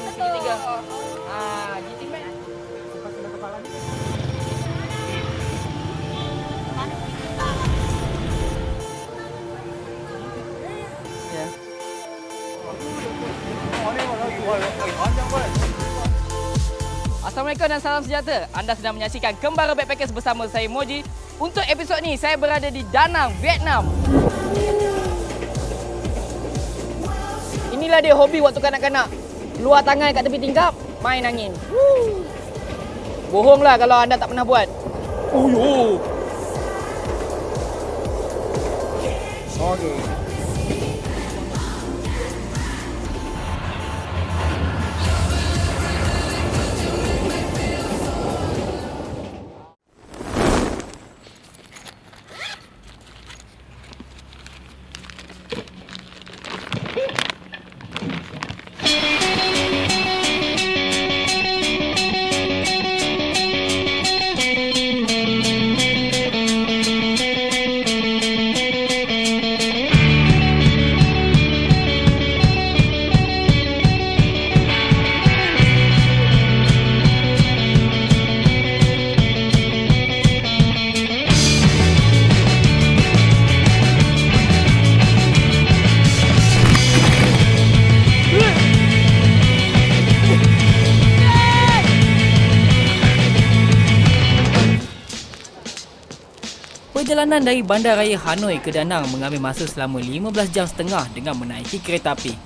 mesin segitiga. GT Max. Ya. Assalamualaikum dan salam sejahtera. Anda sedang menyaksikan Kembara Backpackers bersama saya Moji. Untuk episod ni saya berada di Da Nang, Vietnam. Inilah dia hobi waktu kanak-kanak. Luar tangan kat tepi tingkap, main angin. Bohonglah kalau anda tak pernah buat. Okey. Perjalanan dari Bandaraya Hanoi ke Da Nang mengambil masa selama 15 jam setengah dengan menaiki kereta api.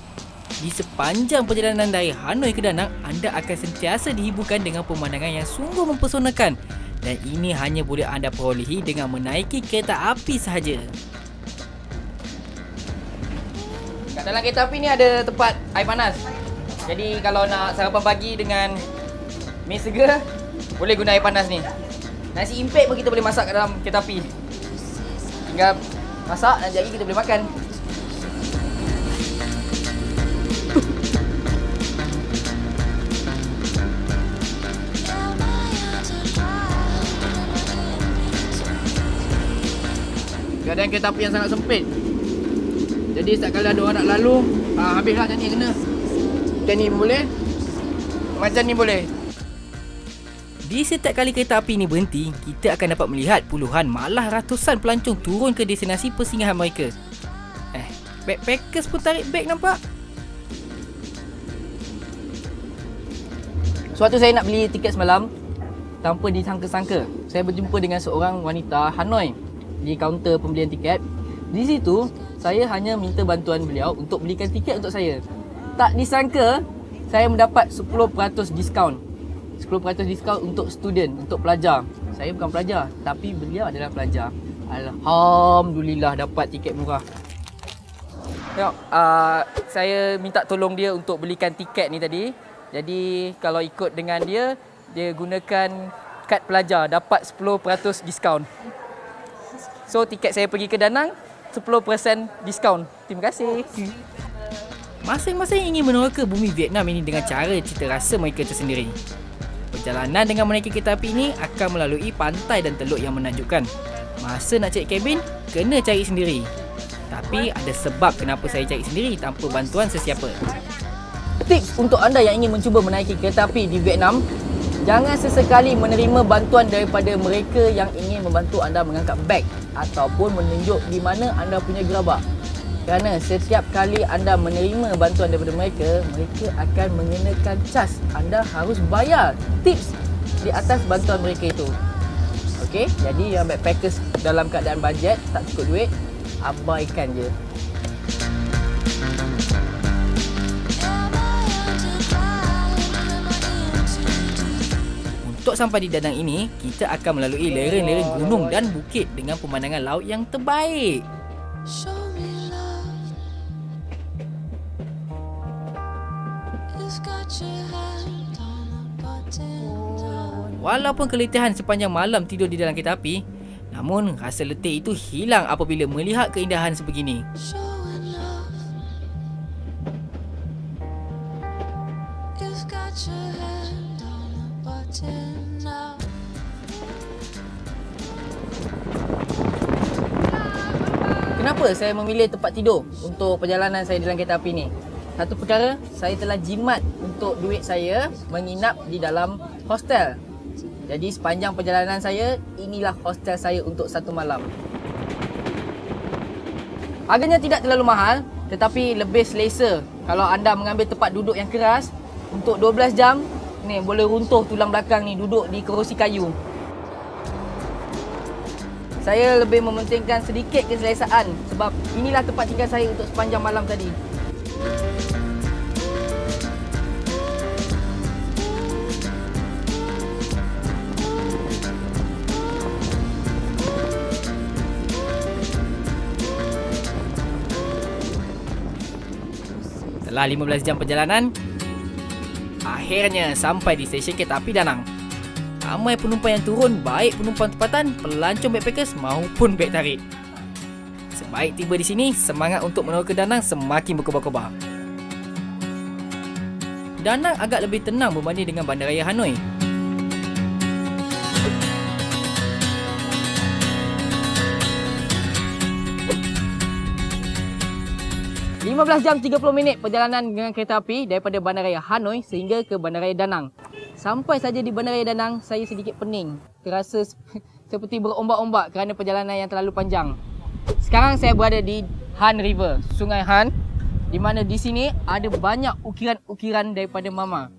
Di sepanjang perjalanan dari Hanoi ke Da Nang, anda akan sentiasa dihiburkan dengan pemandangan yang sungguh mempesonakan, dan ini hanya boleh anda perolehi dengan menaiki kereta api sahaja. Kat dalam kereta api ni ada tempat air panas. Jadi kalau nak sarapan pagi dengan mi segar, boleh guna air panas ni. Nasi impek pun kita boleh masak kat dalam kereta api. Tinggal masak dan lagi kita boleh makan. Keadaan kereta api yang sangat sempit. Jadi setiap kali ada orang nak lalu, habislah macam ni kena. Macam ni boleh. Macam ni boleh. Di setiap kali kereta api ini berhenti, kita akan dapat melihat puluhan malah ratusan pelancong turun ke destinasi persinggahan mereka. Backpackers pun tarik beg nampak. Suatu saya nak beli tiket semalam, tanpa disangka-sangka, saya berjumpa dengan seorang wanita Hanoi di kaunter pembelian tiket. Di situ, saya hanya minta bantuan beliau untuk belikan tiket untuk saya. Tak disangka, saya mendapat 10% diskaun. 10% diskaun untuk student, untuk pelajar. Saya bukan pelajar, tapi beliau adalah pelajar. Alhamdulillah dapat tiket murah. Tengok, saya minta tolong dia untuk belikan tiket ni tadi. Jadi kalau ikut dengan dia, dia gunakan kad pelajar, dapat 10% diskaun. So tiket saya pergi ke Da Nang, 10% diskaun. Terima kasih. Masing-masing ingin meneroka bumi Vietnam ini dengan cara cita rasa mereka tersendiri. Perjalanan dengan menaiki kereta api ini akan melalui pantai dan teluk yang menakjubkan. Masa nak cari kabin, kena cari sendiri. Tapi ada sebab kenapa saya cari sendiri tanpa bantuan sesiapa. Tips untuk anda yang ingin mencuba menaiki kereta api di Vietnam, jangan sesekali menerima bantuan daripada mereka yang ingin membantu anda mengangkat beg ataupun menunjuk di mana anda punya gerabak. Kerana setiap kali anda menerima bantuan daripada mereka, mereka akan mengenakan cas. Anda harus bayar tips di atas bantuan mereka itu. Okey, jadi yang backpackers dalam keadaan bajet, tak cukup duit, abaikan je. Untuk sampai di Da Nang ini, kita akan melalui lereng-lereng gunung dan bukit dengan pemandangan laut yang terbaik. Walaupun keletihan sepanjang malam tidur di dalam kereta api, namun rasa letih itu hilang apabila melihat keindahan sebegini. Kenapa saya memilih tempat tidur untuk perjalanan saya dalam kereta api ni? satu perkara, saya telah jimat untuk duit saya menginap di dalam hostel. Jadi sepanjang perjalanan saya, inilah hostel saya untuk satu malam. Harganya tidak terlalu mahal, tetapi lebih selesa kalau anda mengambil tempat duduk yang keras untuk 12 jam. Ni boleh runtuh tulang belakang ni duduk di kerusi kayu. Saya lebih mementingkan sedikit keselesaan sebab inilah tempat tinggal saya untuk sepanjang malam tadi. Setelah 15 jam perjalanan, akhirnya sampai di stesen kereta api Danang. Ramai penumpang yang turun, baik penumpang tempatan, pelancong backpackers maupun beg tarik. Sebaik tiba di sini, semangat untuk meneroka Danang semakin berkobar-kobar. Danang agak lebih tenang berbanding dengan Bandaraya Hanoi. 15 jam 30 minit perjalanan dengan kereta api daripada Bandaraya Hanoi sehingga ke Bandaraya Danang. Sampai saja di Bandaraya Danang, saya sedikit pening. Terasa seperti berombak-ombak kerana perjalanan yang terlalu panjang. Sekarang saya berada di Han River, Sungai Han, di mana di sini ada banyak ukiran-ukiran daripada Mama.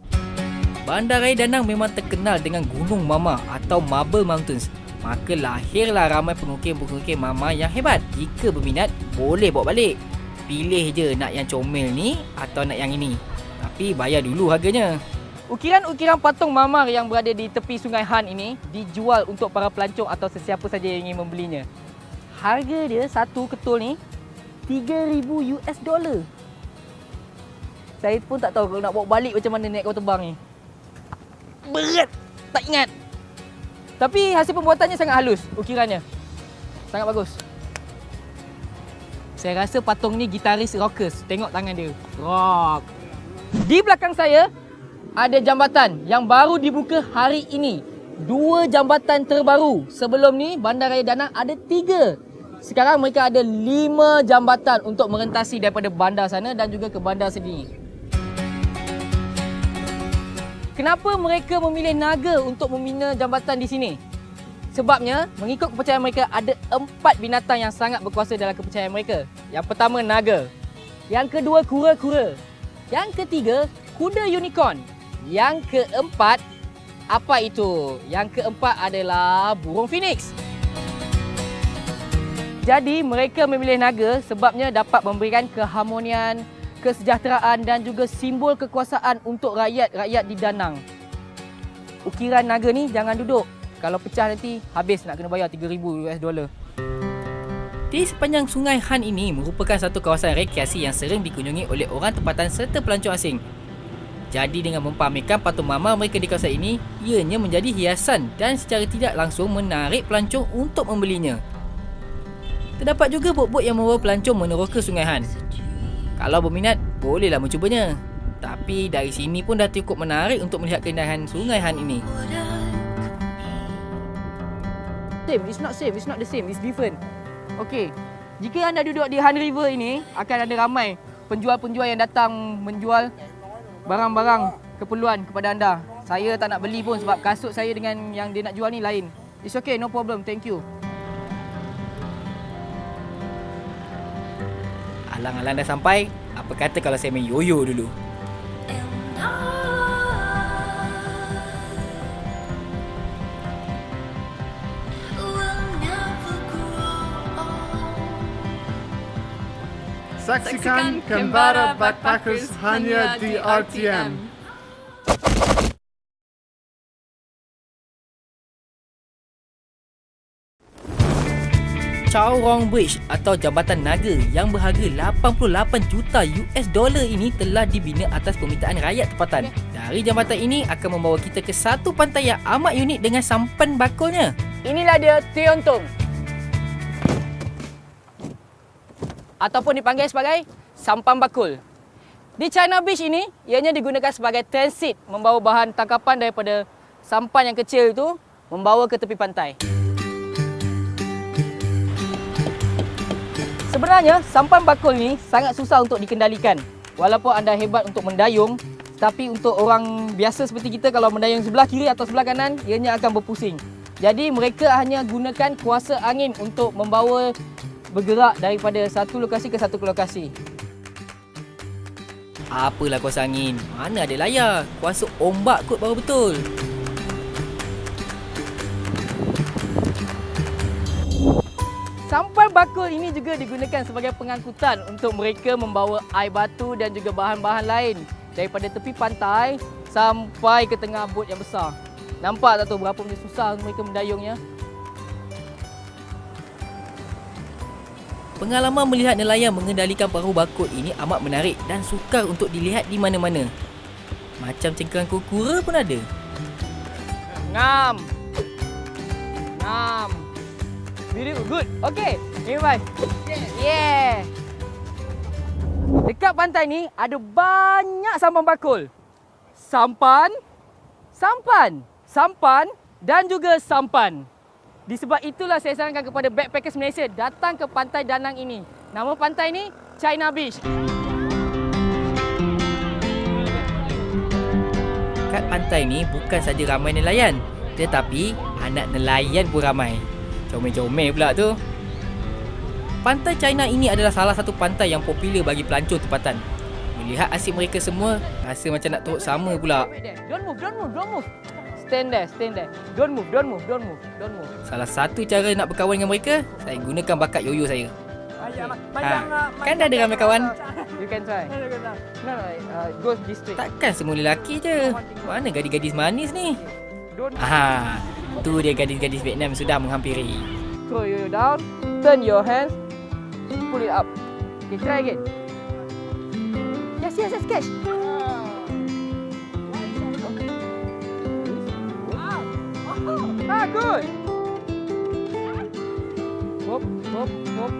Bandaraya Danang memang terkenal dengan Gunung Mama atau Marble Mountains. Maka lahirlah ramai pengukir-pengukir Mama yang hebat. Jika berminat, boleh bawa balik. Pilih je nak yang comel ni atau nak yang ini. Tapi bayar dulu harganya. Ukiran-ukiran patung Mama yang berada di tepi Sungai Han ini dijual untuk para pelancong atau sesiapa saja yang ingin membelinya. Harga dia satu ketul ni $3,000. Saya pun tak tahu kalau nak bawa balik macam mana naik kapal terbang ni. Berat, tak ingat. Tapi hasil pembuatannya sangat halus, ukirannya. Sangat bagus. Saya rasa patung ni gitaris rockers. Tengok tangan dia. Rock. Di belakang saya ada jambatan yang baru dibuka hari ini. 2 jambatan terbaru. Sebelum ni Bandaraya Danang ada 3. Sekarang mereka ada 5 jambatan untuk merentasi daripada bandar sana dan juga ke bandar sini. Kenapa mereka memilih naga untuk membina jambatan di sini? Sebabnya, mengikut kepercayaan mereka, ada 4 binatang yang sangat berkuasa dalam kepercayaan mereka. Yang pertama, naga. Yang kedua, kura-kura. Yang ketiga, kuda unicorn. Yang keempat, apa itu? Yang keempat adalah burung phoenix. Jadi, mereka memilih naga sebabnya dapat memberikan keharmonian, kesejahteraan dan juga simbol kekuasaan untuk rakyat-rakyat di Danang. Ukiran naga ni jangan duduk. Kalau pecah nanti habis nak kena bayar $3,000. Di sepanjang Sungai Han ini merupakan satu kawasan rekreasi yang sering dikunjungi oleh orang tempatan serta pelancong asing. Jadi dengan mempamerkan patung Mama mereka di kawasan ini, ianya menjadi hiasan dan secara tidak langsung menarik pelancong untuk membelinya. Terdapat juga bot-bot yang membawa pelancong meneroka Sungai Han. Kalau berminat, bolehlah mencubanya. Tapi dari sini pun dah cukup menarik untuk melihat keindahan Sungai Han ini. It's not same, it's not the same, it's different. Okey, jika anda duduk di Han River ini, akan ada ramai penjual-penjual yang datang menjual barang-barang keperluan kepada anda. Saya tak nak beli pun sebab kasut saya dengan yang dia nak jual ni lain. It's okay, no problem, thank you. Alang-alang dah sampai, apa kata kalau saya main yoyo dulu? Saksikan Kembara Backpackers hanya di RTM. Chow Rong Bridge atau Jambatan Naga yang berharga $88 juta ini telah dibina atas permintaan rakyat tempatan. Dari jambatan ini akan membawa kita ke satu pantai yang amat unik dengan sampan bakulnya. Inilah dia Teontong, ataupun dipanggil sebagai sampan bakul. Di China Beach ini, ianya digunakan sebagai transit, membawa bahan tangkapan daripada sampan yang kecil itu membawa ke tepi pantai. Sebenarnya, sampan bakul ni sangat susah untuk dikendalikan. walaupun anda hebat untuk mendayung, tapi untuk orang biasa seperti kita, kalau mendayung sebelah kiri atau sebelah kanan, ianya akan berpusing. Jadi mereka hanya gunakan kuasa angin untuk membawa bergerak daripada satu lokasi ke satu lokasi. Apalah kuasa angin? Mana ada layar? Kuasa ombak kot baru betul. Sampan bakul ini juga digunakan sebagai pengangkutan untuk mereka membawa air batu dan juga bahan-bahan lain daripada tepi pantai sampai ke tengah bot yang besar. Nampak tak tu berapa punya susah mereka mendayungnya? Pengalaman melihat nelayan mengendalikan perahu bakul ini amat menarik dan sukar untuk dilihat di mana-mana. Macam cengkeran kura pun ada. Ngam. Ngam. Very good. Okay, nearby. Yeah. Dekat pantai ni ada banyak sampan bakul. Sampan, sampan dan juga sampan. Disebab itulah saya sarankan kepada backpackers Malaysia datang ke pantai Danang ini. Nama pantai ni China Beach. Kat pantai ni bukan saja ramai nelayan, tetapi anak nelayan pun ramai. Comel-comel pula tu. Pantai China ini adalah salah satu pantai yang popular bagi pelancong tempatan. Melihat asyik mereka semua, rasa macam nak turut sama pula. Don't move. Stand there. Don't move. Salah satu cara nak berkawan dengan mereka, saya gunakan bakat yoyo saya. Kan dah ada ramai kawan. You can try. No, go this way. Takkan semua lelaki je. Mana gadis-gadis manis ni? Tu dia gadis-gadis Vietnam sudah menghampiri. Throw yoyo down, turn your hands, pull it up. Okay, try again. Yes, catch. Good. Hop. Yo. Hop.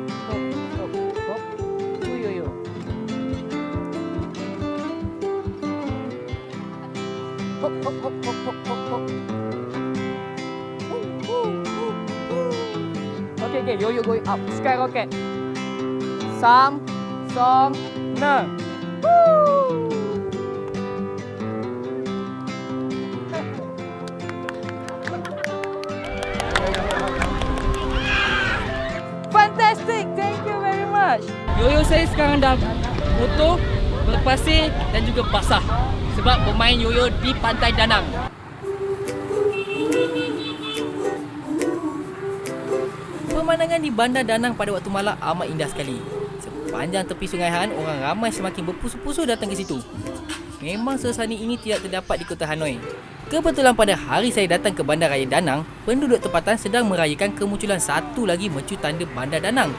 Okay, yo going up. Skyrocket. Song, na. Fantastic, thank you very much. Yoyo saya sekarang dah kotor, berpasir dan juga basah sebab bermain yoyo di pantai Danang. Pemandangan di Bandar Danang pada waktu malam amat indah sekali. Sepanjang tepi Sungai Han, orang ramai semakin berpusu-pusu datang ke situ. Memang suasana ini tidak terdapat di kota Hanoi. Kebetulan pada hari saya datang ke Bandar Raya Danang, penduduk tempatan sedang merayakan kemunculan satu lagi mercu tanda Bandar Danang.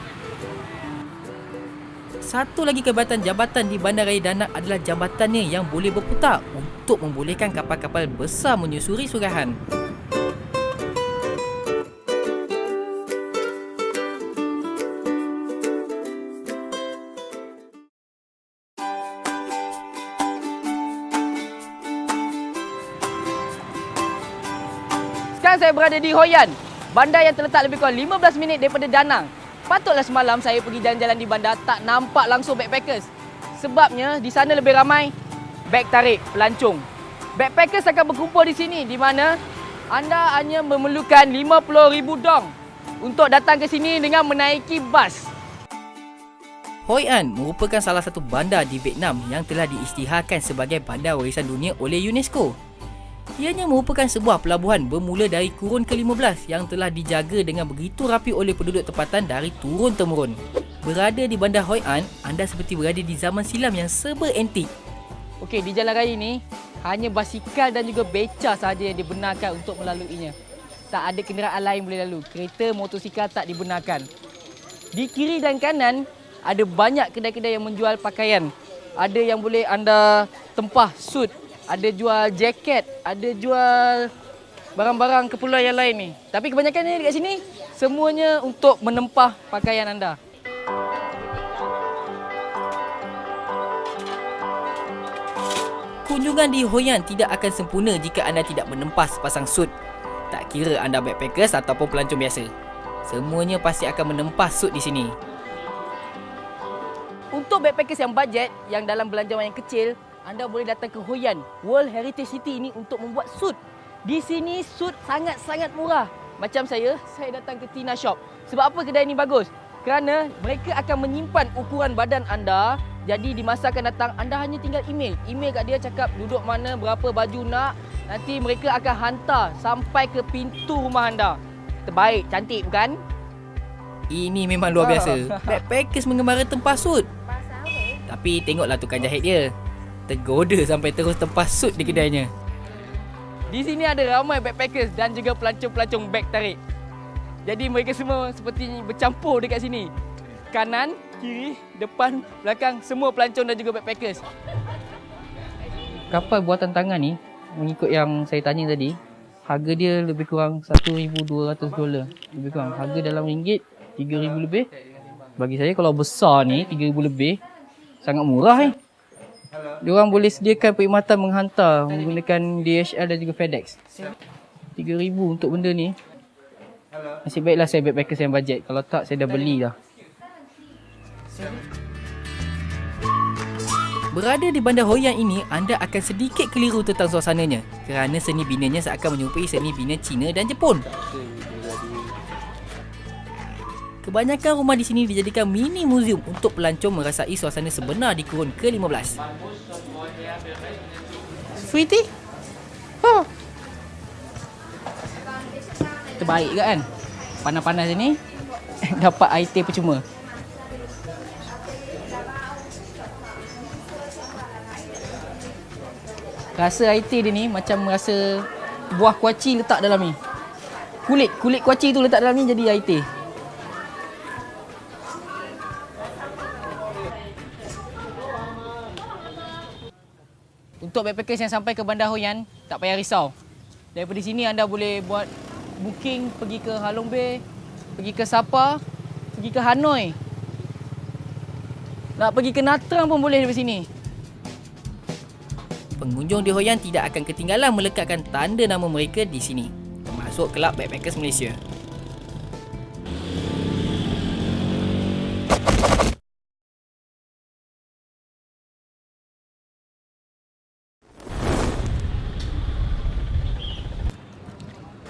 Satu lagi kehebatan jambatan di Bandar Raya Danang adalah jambatannya yang boleh berputar untuk membolehkan kapal-kapal besar menyusuri Sungai Han. Sekarang saya berada di Hoi An, bandar yang terletak lebih kurang 15 minit daripada Danang. Patutlah semalam saya pergi jalan-jalan di bandar tak nampak langsung backpackers. Sebabnya di sana lebih ramai beg tarik pelancong. Backpackers akan berkumpul di sini di mana anda hanya memerlukan 50,000 dong untuk datang ke sini dengan menaiki bas. Hoi An merupakan salah satu bandar di Vietnam yang telah diisytiharkan sebagai bandar warisan dunia oleh UNESCO. Ianya merupakan sebuah pelabuhan bermula dari kurun ke-15 yang telah dijaga dengan begitu rapi oleh penduduk tempatan dari turun-temurun. Berada di bandar Hoi An, anda seperti berada di zaman silam yang serba antik. Okey, di jalan raya ini hanya basikal dan juga beca sahaja yang dibenarkan untuk melaluinya. Tak ada kenderaan lain boleh lalu. Kereta, motosikal tak dibenarkan. Di kiri dan kanan ada banyak kedai-kedai yang menjual pakaian. Ada yang boleh anda tempah suit. Ada jual jaket, ada jual barang-barang keperluan yang lain ni. Tapi kebanyakannya dekat sini, semuanya untuk menempah pakaian anda. Kunjungan di Hoi An tidak akan sempurna jika anda tidak menempah sepasang suit. Tak kira anda backpackers ataupun pelancong biasa. Semuanya pasti akan menempah suit di sini. Untuk Untuk backpackers yang bajet, yang dalam belanjawan yang kecil, anda boleh datang ke Hoi An, World Heritage City ini untuk membuat suit. Di sini suit sangat-sangat murah. Macam saya datang ke Tina Shop. Sebab apa kedai ini bagus? Kerana mereka akan menyimpan ukuran badan anda. Jadi di masa akan datang, anda hanya tinggal email. Email kat dia cakap duduk mana, berapa baju nak. Nanti mereka akan hantar sampai ke pintu rumah anda. Terbaik, cantik bukan? Ini memang luar biasa. Backpackers mengembara tempah sut. Tapi tengoklah tukang jahit dia. Tergoda sampai terus tempah sut di kedainya. Di sini ada ramai backpackers dan juga pelancong-pelancong beg tarik. Jadi mereka semua seperti bercampur dekat sini. Kanan, kiri, depan, belakang, semua pelancong dan juga backpackers. Kapal buatan tangan ni, mengikut yang saya tanya tadi, harga dia lebih kurang $1,200. Lebih kurang. Harga dalam ringgit $3,000 lebih. Bagi saya kalau besar ni $3,000 lebih sangat murah Diorang boleh sediakan perkhidmatan menghantar menggunakan DHL dan juga FedEx. $3,000 untuk benda ni. Nasib baiklah saya backpackers yang bajet. Kalau tak saya dah beli dah. Berada di bandar Hoi An ini, anda akan sedikit keliru tentang suasananya kerana seni binanya seakan menyerupai seni bina China dan Jepun. Kebanyakan rumah di sini dijadikan mini muzium untuk pelancong merasai suasana sebenar di kurun ke-15. Free tea? Oh. Terbaik ke kan? Panas-panas ni dapat air teh percuma. Rasa air teh dia ni macam rasa buah kuaci letak dalam ni. Kulit kuaci tu letak dalam ni jadi air teh. Untuk backpackers yang sampai ke bandar Hoi An, tak payah risau. Daripada sini anda boleh buat booking pergi ke Halong Bay, pergi ke Sapa, pergi ke Hanoi. Nak pergi ke Nha Trang pun boleh dari sini. Pengunjung di Hoi An tidak akan ketinggalan melekatkan tanda nama mereka di sini, termasuk Kelab Backpackers Malaysia.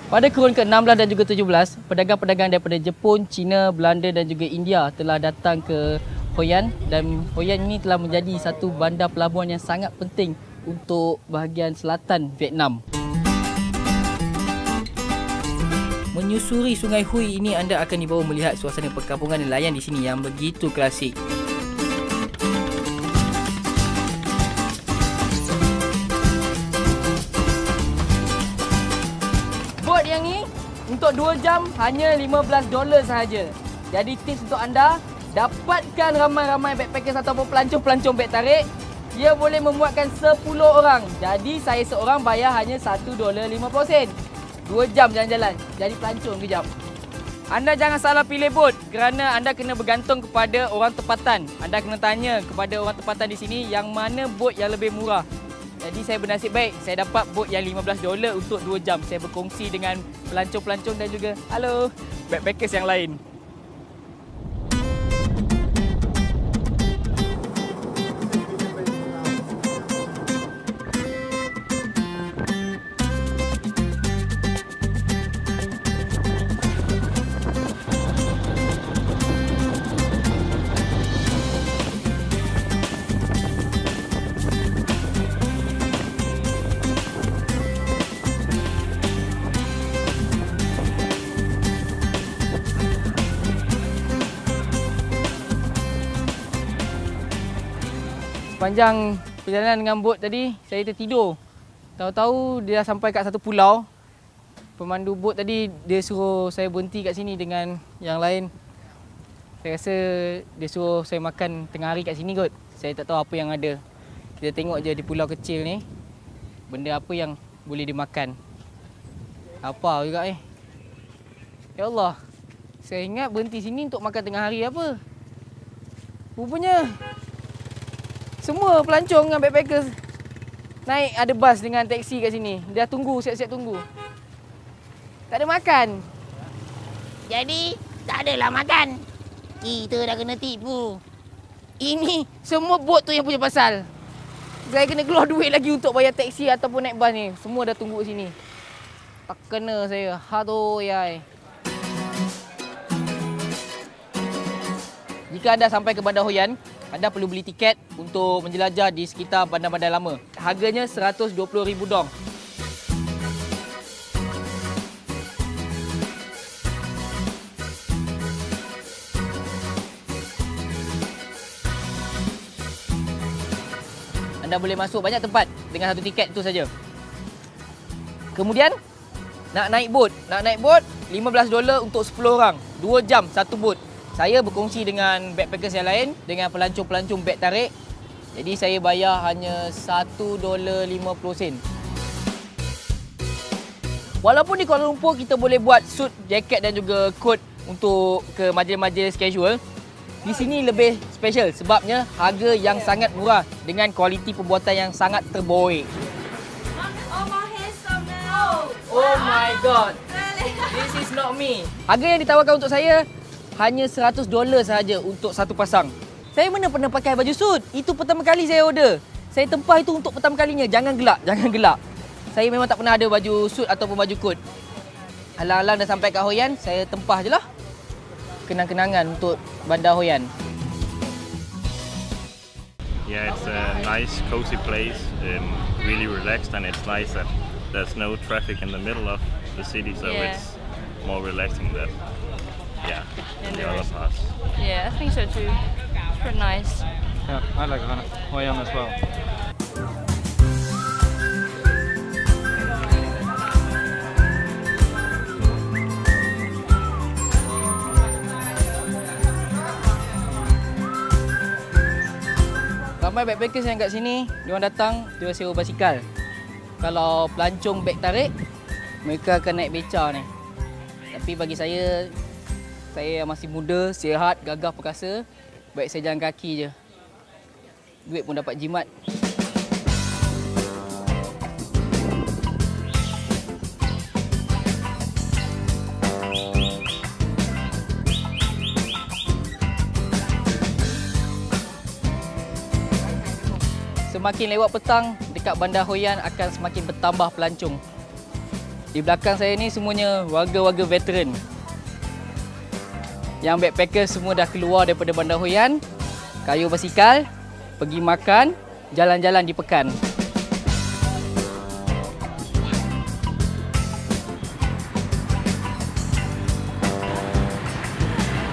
Pada kurun ke-16 dan juga 17, pedagang-pedagang daripada Jepun, China, Belanda dan juga India telah datang ke Hoi An, dan Hoi An ini telah menjadi satu bandar pelabuhan yang sangat penting untuk bahagian selatan Vietnam. Menyusuri Sungai Hui ini, anda akan dibawa melihat suasana perkampungan nelayan di sini yang begitu klasik. Bot yang ni untuk 2 jam hanya $15 sahaja. Jadi tips untuk anda, dapatkan ramai-ramai backpackers ataupun pelancong-pelancong beg tarik. Dia boleh memuatkan 10 orang. Jadi saya seorang bayar hanya $1.50. 2 jam jalan-jalan. Jadi pelancong kejap. Anda jangan salah pilih bot kerana anda kena bergantung kepada orang tempatan. Anda kena tanya kepada orang tempatan di sini yang mana bot yang lebih murah. Jadi saya bernasib baik, saya dapat bot yang $15 untuk 2 jam. Saya berkongsi dengan pelancong-pelancong dan juga backpackers yang lain. Sepanjang perjalanan dengan bot tadi, saya tertidur. Tahu-tahu dia dah sampai kat satu pulau. Pemandu bot tadi dia suruh saya berhenti kat sini dengan yang lain. Saya rasa dia suruh saya makan tengah hari kat sini kot. Saya tak tahu apa yang ada. Kita tengok je di pulau kecil ni, benda apa yang boleh dimakan. Apa juga Ya Allah, saya ingat berhenti sini untuk makan tengah hari apa. Rupanya semua pelancong dengan backpackers naik ada bas dengan teksi kat sini. Dia tunggu, siap-siap tunggu. Tak ada makan. Jadi, tak adalah makan. Kita dah kena tipu. Ini semua bot tu yang punya pasal. Saya kena keluar duit lagi untuk bayar taksi ataupun naik bas ni. Semua dah tunggu sini. Tak kena saya. Aduh yai. Jika anda sampai ke Bandar Hoyan, anda perlu beli tiket untuk menjelajah di sekitar bandar-bandar lama. Harganya $120,000. Anda boleh masuk banyak tempat dengan satu tiket itu saja. Kemudian nak naik bot. $15 untuk 10 orang. 2 jam satu bot. Saya berkongsi dengan backpackers yang lain dengan pelancong-pelancong beg tarik. Jadi saya bayar hanya $1.50. Walaupun di Kuala Lumpur kita boleh buat suit, jaket dan juga coat untuk ke majlis-majlis casual, di sini lebih special sebabnya harga yang sangat murah dengan kualiti pembuatan yang sangat terbaik. Oh my god. This is not me. Harga yang ditawarkan untuk saya hanya $100 sahaja untuk satu pasang. Saya mana pernah pakai baju suit? Itu pertama kali saya order. Saya tempah itu untuk pertama kalinya. Jangan gelak. Saya memang tak pernah ada baju suit ataupun baju coat. Alang-alang dah sampai kat Hoyan, saya tempah je lah. Kenang-kenangan untuk Bandar Hoyan. Yeah, it's a nice, cozy place, really relaxed, and it's nice that there's no traffic in the middle of the city, so it's more relaxing than in the other parts. Yeah, I think so too. It's pretty nice. Yeah, I like Hoyan as well. Ramai backpackers yang kat sini, diorang datang, diorang sewa basikal. Kalau pelancong beg tarik, mereka akan naik beca ni. Tapi bagi saya yang masih muda, sihat, gagah perkasa, baik saya jalan kaki je. Duit pun dapat jimat. Semakin lewat petang, dekat Bandar Hoyan akan semakin bertambah pelancong. Di belakang saya ni semuanya warga-warga veteran. Yang backpacker semua dah keluar daripada Bandar Hoyan, kayuh basikal, pergi makan, jalan-jalan di pekan.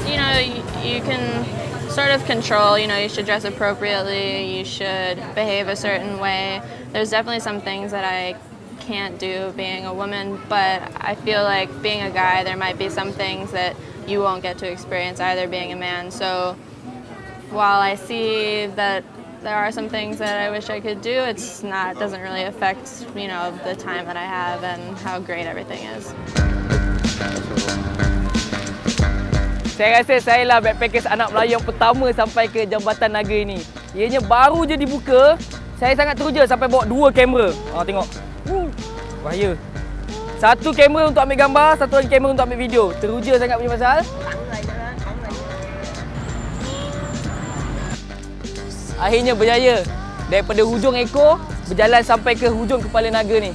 You know, you can sort of control, you know, you should dress appropriately, you should behave a certain way. There's definitely some things that I can't do being a woman, but I feel like being a guy, there might be some things that you won't get to experience either being a man. So while I see that there are some things that I wish I could do, it doesn't really affect, you know, the time that I have and how great everything is. Saya rasa saya lah backpackers anak Melayu yang pertama sampai ke Jambatan Naga ini. Ianya baru je dibuka. Saya sangat teruja sampai bawa 2 kamera. Tengok. Bahaya. Satu kamera untuk ambil gambar, satu lagi kamera untuk ambil video. Teruja sangat punya pasal. Akhirnya berjaya. Daripada hujung ekor, berjalan sampai ke hujung kepala naga ni.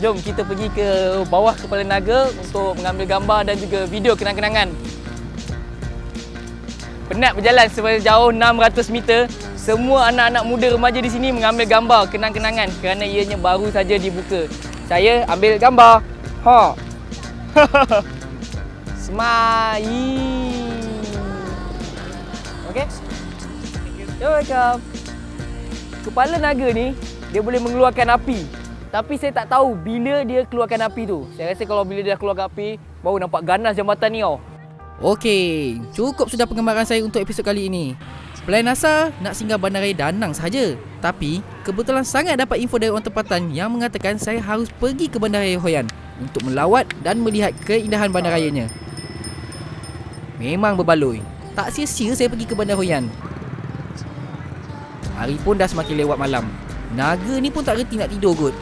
Jom kita pergi ke bawah kepala naga untuk mengambil gambar dan juga video kenang-kenangan. Penat berjalan sejauh 600 meter. Semua anak-anak muda remaja di sini mengambil gambar kenang-kenangan kerana ianya baru saja dibuka. Saya ambil gambar. Smile. Okey. You're welcome. Kepala naga ni dia boleh mengeluarkan api. Tapi saya tak tahu bila dia keluarkan api tu. Saya rasa kalau bila dia dah keluarkan api, baru nampak ganas jambatan ni tau. Okey, cukup sudah pengembaraan saya untuk episod kali ini. Plan asal nak singgah Bandaraya Danang sahaja. Tapi kebetulan sangat dapat info dari orang tempatan yang mengatakan saya harus pergi ke Bandaraya Hoyan untuk melawat dan melihat keindahan bandarayanya. Memang berbaloi. Tak sia-sia saya pergi ke Bandar Hoyan. Hari pun dah semakin lewat malam. Naga ni pun tak reti nak tidur kot.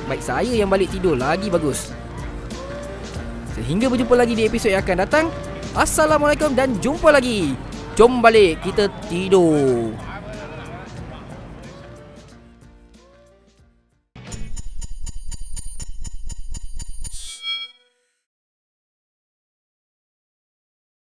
Baik saya yang balik tidur lagi bagus. Sehingga berjumpa lagi di episod yang akan datang. Assalamualaikum dan jumpa lagi. Jom balik kita tidur.